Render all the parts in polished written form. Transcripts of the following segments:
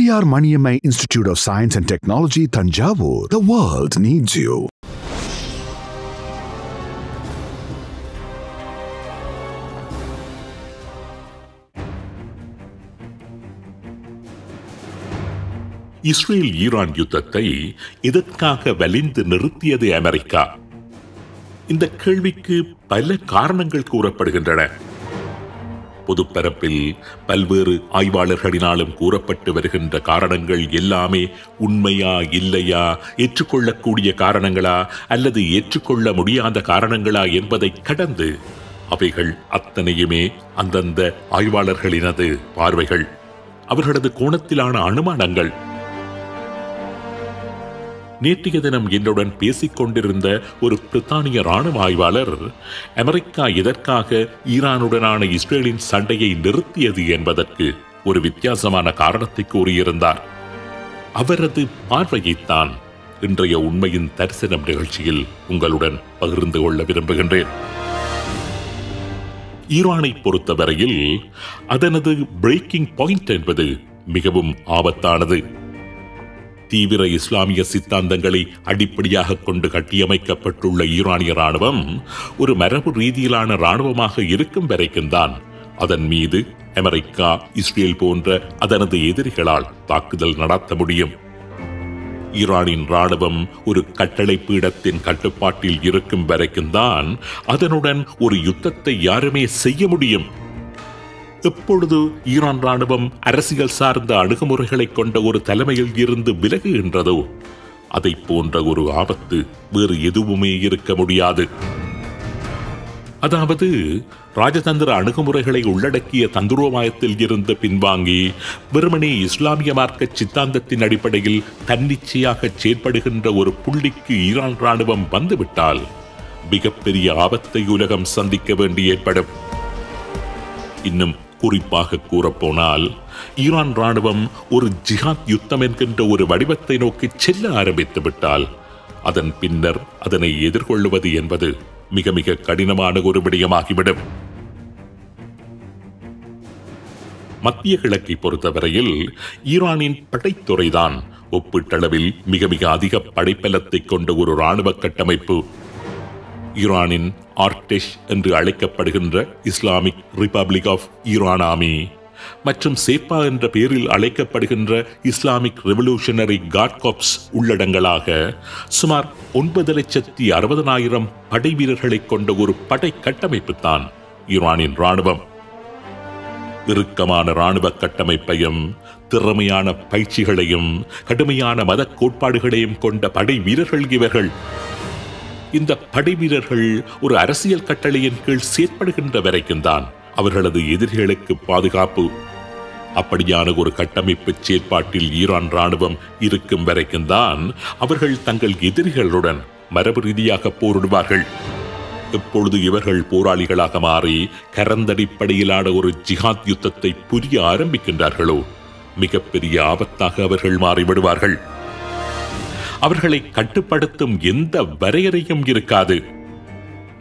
Periyar Maniammai Institute of Science and Technology, Thanjavur. The world needs you. Israel Iran யுத்தத்தை எதற்காக வலிந்து நிறுத்தியது America? இந்த கேள்விக்கு பல காரணங்கள் கூறப்படுகின்றன. பொதுப்பரப்பில் பல்வேறு ஆய்வாளர்களினாலும் கூறப்பட்டு வருகின்ற காரணங்கள் எல்லாமே உண்மையா இல்லையா, ஏற்றுக்கொள்ளக்கூடிய காரணங்களா அல்லது ஏற்றுக்கொள்ள முடியாத காரணங்களா என்பதை கடந்து அவைகள் அத்தனையுமே அந்தந்த ஆய்வாளர்களினது பார்வைகள், அவர்களது கோணத்திலான அனுமானங்கள். நேற்றைய தினம் என்னுடன் பேசிக் கொண்டிருந்த ஒரு பிரித்தானிய ராணுவ ஆய்வாளர் அமெரிக்கா எதற்காக ஈரானுடனான இஸ்ரேலின் சண்டையை நிறுத்தியது என்பதற்கு ஒரு வித்தியாசமான காரணத்தை கூறியிருந்தார். அவரது பார்வையைத்தான் இன்றைய உண்மையின் தரிசனம் நிகழ்ச்சியில் உங்களுடன் பகிர்ந்து கொள்ள விரும்புகின்றேன். ஈரானை பொறுத்தவரையில் அதனது பிரேக்கிங் பாயிண்ட் என்பது மிகவும் ஆபத்தானது. தீவிர இஸ்லாமிய சித்தாந்தங்களை அடிப்படையாக கொண்டு கட்டியமைக்கப்பட்டுள்ள ஈரானிய ராணுவம் ஒரு மரபு ரீதியிலான ராணுவமாக இருக்கும் வரைக்கும் தான் அதன் மீது அமெரிக்கா, இஸ்ரேல் போன்ற அதனது எதிரிகளால் தாக்குதல் நடத்த முடியும். ஈரானின் ராணுவம் ஒரு கட்டளை பீடத்தின் கட்டுப்பாட்டில் இருக்கும் வரைக்கும் தான் அதனுடன் ஒரு யுத்தத்தை யாருமே செய்ய முடியும். எப்பொழுது ஈரான் ராணுவம் அரசியல் சார்ந்த அணுகுமுறைகளை கொண்ட ஒரு தலைமையில் இருந்து விலகுகின்றதோ அதை போன்ற ஒரு ஆபத்து வேறு எதுவுமே இருக்க முடியாது. அதாவது ராஜதந்திர அணுகுமுறைகளை உள்ளடக்கிய தந்திரோபாயத்தில் இருந்து பின்வாங்கி வெறுமனே இஸ்லாமிய மார்க்க சித்தாந்தத்தின் அடிப்படையில் தன்னிச்சையாக செயற்படுகின்ற ஒரு புள்ளிக்கு ஈரான் ராணுவம் வந்துவிட்டால் மிகப்பெரிய ஆபத்தை உலகம் சந்திக்க வேண்டி ஏற்படும். இன்னும் குறிப்பாக கூறப்போனால் ஈரான் ராணுவம் ஒரு ஜிஹாத் யுத்தம் என்கின்ற ஒரு வடிவத்தை நோக்கி செல்ல ஆரம்பித்து விட்டால் அதன் பின்னர் அதனை எதிர்கொள்வது என்பது மிக மிக கடினமான ஒரு விடயமாகிவிடும். மத்திய கிழக்கை பொறுத்தவரையில் ஈரானின் படைத்துறைதான் ஒப்பீட்டளவில் மிக மிக அதிக படைப்பலத்தை கொண்ட ஒரு இராணுவ கட்டமைப்பு. ஈரானின் ஆர்டெஷ் என்று அழைக்கப்படுகின்ற Islamic republic of Iran army மற்றும் சேப்பா என்ற பெயரில் அழைக்கப்படுகின்ற இஸ்லாமிக் ரெவல்யூஷனரி கார்ட் கார்ப்ஸ் உள்ளடங்களாக சுமார் 9,60,000 படை வீரர்களை கொண்ட ஒரு படை கட்டமைப்பு தான் ஈரானின் ராணுவம். இறுக்கமான இராணுவ கட்டமைப்பையும் திறமையான பயிற்சிகளையும் கடுமையான மத கோட்பாடுகளையும் கொண்ட படை வீரர்கள் இவர்கள். இந்த படை வீரர்கள் ஒரு அரசியல் கட்டளையின் கீழ் செயற்படுகின்ற வரைக்கும் தான் அவர்களது எதிரிகளுக்கு பாதுகாப்பு. அப்படியான ஒரு கட்டமைப்பு செயற்பாட்டில் ஈரான் ராணுவம் இருக்கும் வரைக்கும் தான் அவர்கள் தங்கள் எதிரிகளுடன் மரபு ரீதியாக போரிடுவார்கள். எப்பொழுது இவர்கள் போராளிகளாக மாறி கரந்தடிப்படையிலான ஒரு ஜிஹாத் யுத்தத்தை புரிய ஆரம்பிக்கின்றார்களோ மிகப்பெரிய ஆபத்தாக அவர்கள் மாறிவிடுவார்கள். அவர்களை கட்டுப்படுத்தும் எந்த வரையறையும் இருக்காது.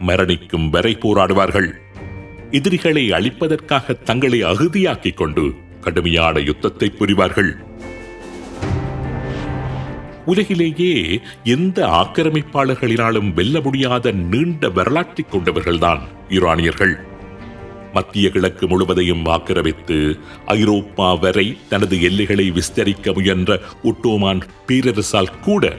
மரணிக்கும் வரை போராடுவார்கள். எதிரிகளை அழிப்பதற்காக தங்களை அகுதியாக்கிக் கொண்டு கடுமையான யுத்தத்தை புரிவார்கள். உலகிலேயே எந்த ஆக்கிரமிப்பாளர்களினாலும் வெல்ல முடியாத நீண்ட வரலாற்றை கொண்டவர்கள்தான் ஈரானியர்கள். மத்திய கிழக்கு முழுவதையும் ஆக்கிரமித்து ஐரோப்பா வரை தனது எல்லைகளை விஸ்தரிக்க முயன்ற ஒட்டோமான் பேரரசால் கூட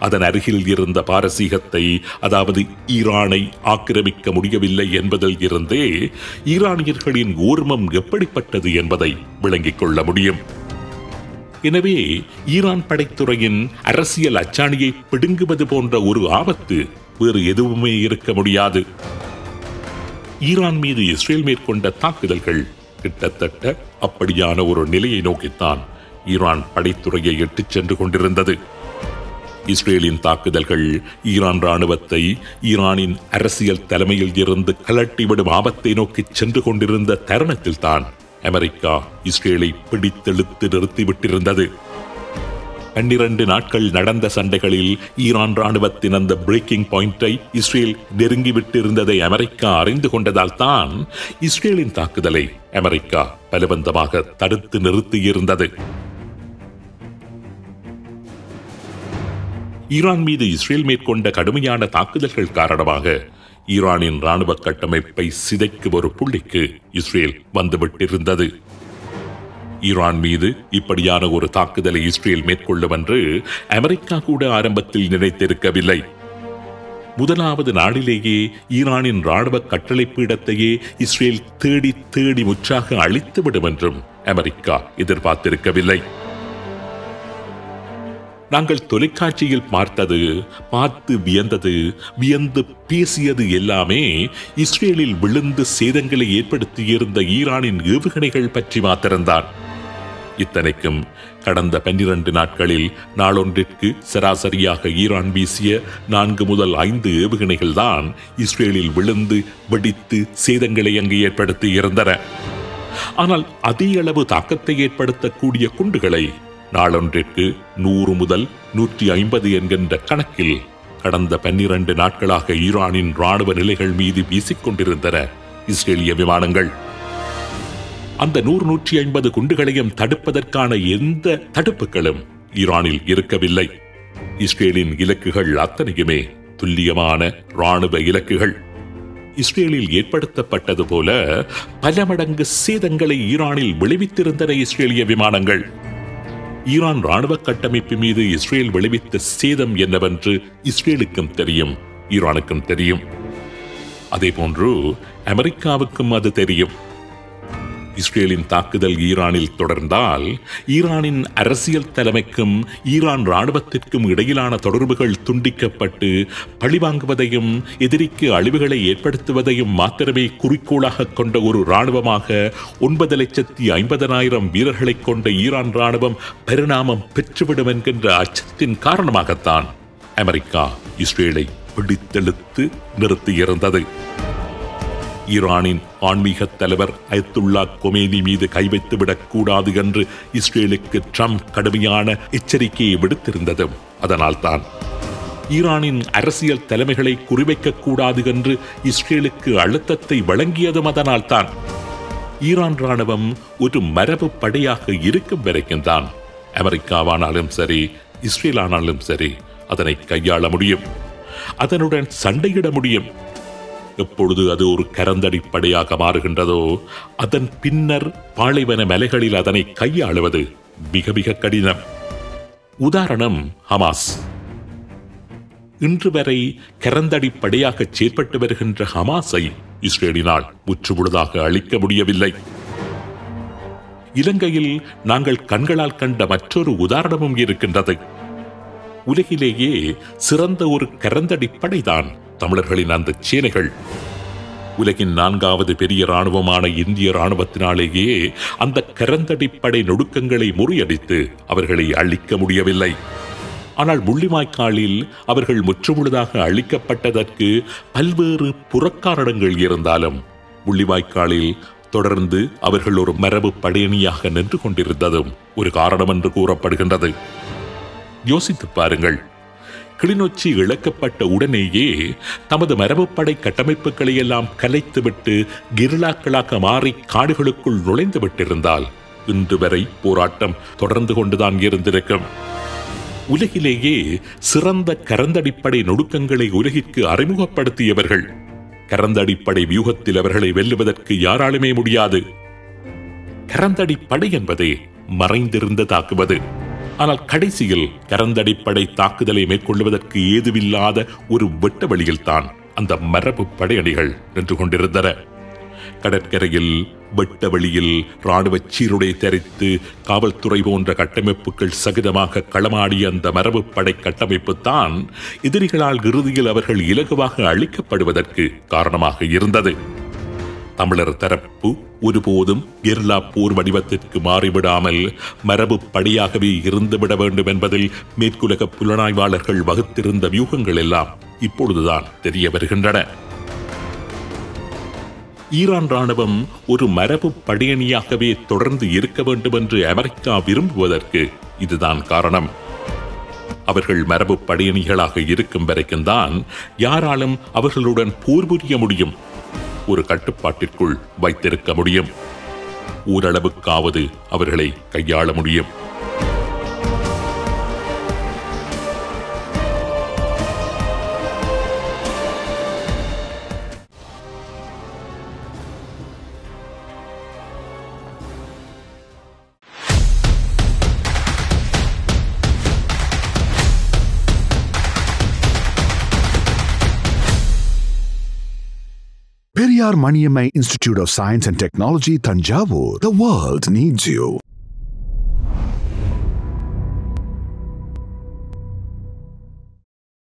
அதன் அருகில் இருந்த பாரசீகத்தை, அதாவது ஈரானை ஆக்கிரமிக்க முடியவில்லை என்பதில் இருந்தே ஈரானியர்களின் ஓர்மம் எப்படிப்பட்டது என்பதை விளங்கிக் கொள்ள முடியும். எனவே ஈரான் படைத்துறையின் அரசியல் அச்சாணியை பிடுங்குவது போன்ற ஒரு ஆபத்து வேறு எதுவுமே இருக்க முடியாது. ஈரான் மீது இஸ்ரேல் மேற்கொண்ட தாக்குதல்கள் கிட்டத்தட்ட அப்படியான ஒரு நிலையை நோக்கித்தான் ஈரான் படைத்துறையை இட்டுச் சென்று கொண்டிருந்தது. இஸ்ரேலின் தாக்குதல்கள் ஈரான் ராணுவத்தை ஈரானின் அரசியல் தலைமையில் இருந்து கலட்டிவிடும் ஆபத்தை நோக்கி சென்று கொண்டிருந்த தருணத்தில் தான் அமெரிக்கா இஸ்ரேலை பிடித்தெழுத்து நிறுத்திவிட்டிருந்தது. 12 நாட்கள் நடந்த சண்டைகளில் ஈரான் ராணுவத்தின் அந்த பிரேக்கிங் பாயிண்டை இஸ்ரேல் நெருங்கிவிட்டிருந்ததை அமெரிக்கா அறிந்து கொண்டதால் தான் இஸ்ரேலின் தாக்குதலை அமெரிக்கா பலவந்தமாக தடுத்து நிறுத்தியிருந்தது. ஈரான் மீது இஸ்ரேல் மேற்கொண்ட கடுமையான தாக்குதல்கள் காரணமாக ஈரானின் ராணுவ கட்டமைப்பை சிதைக்கும் ஒரு புள்ளிக்கு இஸ்ரேல் வந்துவிட்டிருந்தது. ஈரான் மீது இப்படியான ஒரு தாக்குதலை இஸ்ரேல் மேற்கொள்ளும் என்று அமெரிக்கா கூட ஆரம்பத்தில் நினைத்திருக்கவில்லை. முதலாவது நாளிலேயே ஈரானின் ராணுவ கட்டளை பீடத்தையே இஸ்ரேல் தேடி தேடி முற்றாக அழித்துவிடும் என்றும் அமெரிக்கா எதிர்பார்த்திருக்கவில்லை. நாங்கள் தொலைக்காட்சியில் பார்த்து வியந்து பேசியது எல்லாமே இஸ்ரேலில் விழுந்து சேதங்களை ஏற்படுத்தியிருந்த ஈரானின் ஏவுகணைகள் பற்றி மாத்திரம்தான். இத்தனைக்கும் கடந்த 12 நாட்களில் நாளொன்றிற்கு சராசரியாக ஈரான் வீசிய 4 முதல் 5 ஏவுகணைகள் தான் இஸ்ரேலில் விழுந்து வெடித்து சேதங்களை அங்கு ஏற்படுத்தி இருந்தன. ஆனால் அதே அளவு தாக்கத்தை ஏற்படுத்தக்கூடிய குண்டுகளை நாளொன்றிற்கு 100 முதல் 150 என்கின்ற கணக்கில் கடந்த 12 நாட்களாக ஈரானின் ராணுவ நிலைகள் மீது வீசிக்கொண்டிருந்தன இஸ்ரேலிய விமானங்கள். அந்த 100-150 குண்டுகளையும் தடுப்பதற்கான எந்த தடுப்புகளும் ஈரானில் இருக்கவில்லை. இஸ்ரேலின் இலக்குகள் அத்தனையுமே துல்லியமான ராணுவ இலக்குகள். இஸ்ரேலில் ஏற்படுத்தப்பட்டது போல பல மடங்கு சேதங்களை ஈரானில் விளைவித்திருந்தன இஸ்ரேலிய விமானங்கள். ஈரான் ராணுவ கட்டமைப்பு மீது இஸ்ரேல் விளைவித்த சேதம் என்னவென்று இஸ்ரேலுக்கும் தெரியும், ஈரானுக்கும் தெரியும். அதேபோன்று அமெரிக்காவுக்கும் அது தெரியும். இஸ்ரேலின் தாக்குதல் ஈரானில் தொடர்ந்தால் ஈரானின் அரசியல் தலைமைக்கும் ஈரான் ராணுவத்திற்கும் இடையிலான தொடர்புகள் துண்டிக்கப்பட்டு பழிவாங்குவதையும் எதிரிக்கு அழிவுகளை ஏற்படுத்துவதையும் மாத்திரமே குறிக்கோளாக கொண்ட ஒரு ராணுவமாக 9,50,000 வீரர்களை கொண்ட ஈரான் ராணுவம் பரிணாமம் பெற்றுவிடும் என்கின்ற அச்சத்தின் காரணமாகத்தான் அமெரிக்கா இஸ்ரேலை பிடித்தெழுத்து நிறுத்தியிருந்தது. ஈரானின் ஆன்மீக தலைவர் அயத்துல்லா கொமேனி மீது கை வைத்துவிடக் கூடாது என்று இஸ்ரேலுக்கு ட்ரம்ப் கடுமையான எச்சரிக்கையை விடுத்திருந்ததும் அதனால்தான். ஈரானின் அரசியல் தலைமைகளை குறிவைக்கக் கூடாது என்று இஸ்ரேலுக்கு அழுத்தத்தை வழங்கியதும் அதனால்தான். ஈரான் ராணுவம் ஒரு மரபு படையாக இருக்கும் வரைக்கும் தான் அமெரிக்காவானாலும் சரி, இஸ்ரேலானாலும் சரி அதனை கையாள முடியும், அதனுடன் சண்டையிட முடியும். எப்பொழுது அது ஒரு கரந்தடி படையாக மாறுகின்றதோ அதன் பின்னர் பாலைவன மலைகளில் அதனை கையாளுவது மிக மிக கடினம். உதாரணம் ஹமாஸ். இன்று வரை கரந்தடி படையாக செயற்பட்டு வருகின்ற ஹமாஸை இஸ்ரேலினால் முற்றுமுழுதாக அழிக்க முடியவில்லை. இலங்கையில் நாங்கள் கண்களால் கண்ட மற்றொரு உதாரணமும் இருக்கின்றது. உலகிலேயே சிறந்த ஒரு கரந்தடி படைதான் தமிழர்களின் அந்த சேனைகள். உலகின் 4வது பெரிய இராணுவமான இந்திய இராணுவத்தினாலேயே அந்த கரந்தடிப்படை நொடுக்கங்களை முறியடித்து அவர்களை அழிக்க முடியவில்லை. ஆனால் முள்ளிவாய்க்காலில் அவர்கள் முற்றுமுழுதாக அழிக்கப்பட்டதற்கு பல்வேறு புறக்காரணங்கள் இருந்தாலும் முள்ளிவாய்க்காலில் தொடர்ந்து அவர்கள் ஒரு மரபு படையணியாக நின்று கொண்டிருந்ததும் ஒரு காரணம் என்று கூறப்படுகின்றது. யோசித்து பாருங்கள். கிளிநொச்சி இழக்கப்பட்ட உடனேயே தமது மரபுப்படை கட்டமைப்புகளை எல்லாம் கலைத்துவிட்டு கெரில்லாக்களாக மாறி காடுகளுக்குள் நுழைந்து விட்டிருந்தால் இன்று வரை போராட்டம் தொடர்ந்து கொண்டுதான் இருந்திருக்கும். உலகிலேயே சிறந்த கரந்தடிப்படை நொடுக்கங்களை உலகிற்கு அறிமுகப்படுத்தியவர்கள். கரந்தடிப்படை வியூகத்தில் அவர்களை வெல்லுவதற்கு யாராலுமே முடியாது. கரந்தடிப்படை என்பதே மறைந்திருந்து தாக்குவது. ஆனால் கடைசியில் கரந்தடிப்படை தாக்குதலை மேற்கொள்வதற்கு ஏதுவில்லாத ஒரு வெட்ட வழியில் தான் அந்த மரபு படையணிகள் நின்று கொண்டிருந்தன. கடற்கரையில் வெட்ட வழியில் இராணுவ சீருடை தரித்து காவல்துறை போன்ற கட்டமைப்புகள் சகிதமாக களமாடிய அந்த மரபு படை கட்டமைப்பு தான் எதிரிகளால் இறுதியில் அவர்கள் இலகுவாக அழிக்கப்படுவதற்கு காரணமாக இருந்தது. தமிழர் தரப்பு ஒருபோதும் கெரில்லா போர் வடிவத்திற்கு மாறிவிடாமல் மரபு படையாகவே இருந்துவிட வேண்டும் என்பதில் மேற்குலக புலனாய்வாளர்கள் வகுத்திருந்த வியூகங்கள் எல்லாம் இப்பொழுதுதான் தெரிய வருகின்றன. ஈரான் ராணுவம் ஒரு மரபு படையணியாகவே தொடர்ந்து இருக்க வேண்டும் என்று அமெரிக்கா விரும்புவதற்கு இதுதான் காரணம். அவர்கள் மரபு படையணிகளாக இருக்கும் வரைக்கும் தான் யாராலும் அவர்களுடன் போர் புரிய முடியும், ஒரு கட்டுப்பாட்டிற்குள் வைத்திருக்க முடியும், ஓரளவுக்காவது அவர்களை கையாள முடியும். Periyar Maniammai Institute of Science and Technology, Tanjavur. The world needs you.